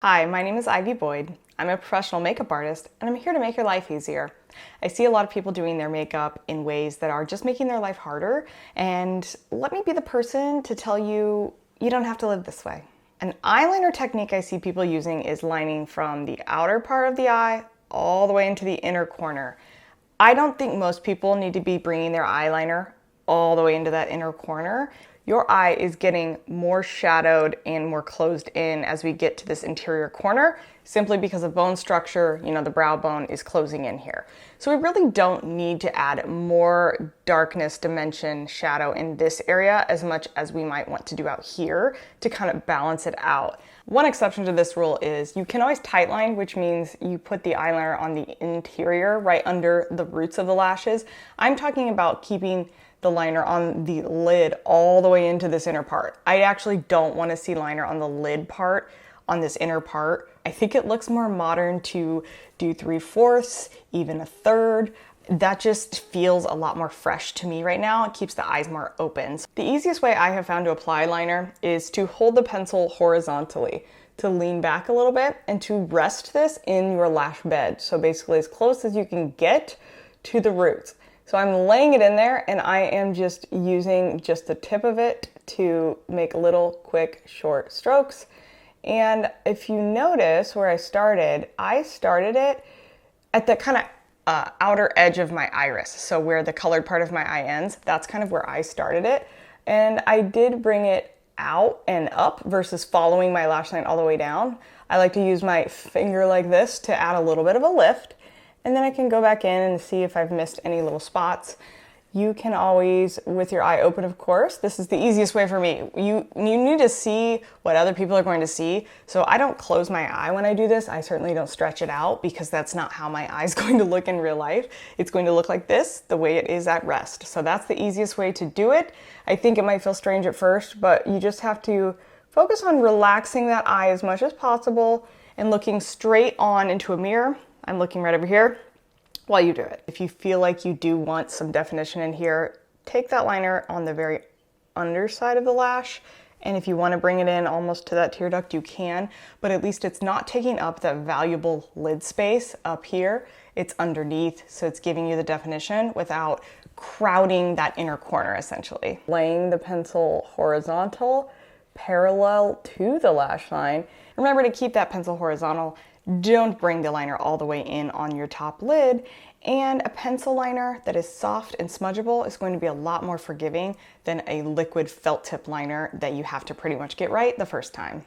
Hi, my name is Ivy Boyd. I'm a professional makeup artist, and I'm here to make your life easier. I see a lot of people doing their makeup in ways that are just making their life harder, and let me be the person to tell you, you don't have to live this way. An eyeliner technique I see people using is lining from the outer part of the eye all the way into the inner corner. I don't think most people need to be bringing their eyeliner all the way into that inner corner. Your eye is getting more shadowed and more closed in as we get to this interior corner, simply because of bone structure, the brow bone is closing in here. So we really don't need to add more darkness, dimension, shadow in this area as much as we might want to do out here to kind of balance it out. One exception to this rule is you can always tightline, which means you put the eyeliner on the interior right under the roots of the lashes. I'm talking about keeping the liner on the lid all the way into this inner part. I actually don't want to see liner on the lid part, on this inner part. I think it looks more modern to do 3/4, even a third. That just feels a lot more fresh to me right now. It keeps the eyes more open. The easiest way I have found to apply liner is to hold the pencil horizontally, to lean back a little bit and to rest this in your lash bed. So basically as close as you can get to the roots. So I'm laying it in there and I am just using just the tip of it to make little quick short strokes. And if you notice where I started it at the kind of outer edge of my iris. So where the colored part of my eye ends, that's kind of where I started it. And I did bring it out and up versus following my lash line all the way down. I like to use my finger like this to add a little bit of a lift. And then I can go back in and see if I've missed any little spots. You can always, with your eye open, of course, this is the easiest way for me. You need to see what other people are going to see. So I don't close my eye when I do this. I certainly don't stretch it out because that's not how my eye is going to look in real life. It's going to look like this, the way it is at rest. So that's the easiest way to do it. I think it might feel strange at first, but you just have to focus on relaxing that eye as much as possible and looking straight on into a mirror. I'm looking right over here while you do it. If you feel like you do want some definition in here, take that liner on the very underside of the lash. And if you want to bring it in almost to that tear duct, you can, but at least it's not taking up that valuable lid space up here. It's underneath, so it's giving you the definition without crowding that inner corner, essentially. Laying the pencil horizontal, parallel to the lash line. Remember to keep that pencil horizontal. Don't bring the liner all the way in on your top lid. And a pencil liner that is soft and smudgeable is going to be a lot more forgiving than a liquid felt tip liner that you have to pretty much get right the first time.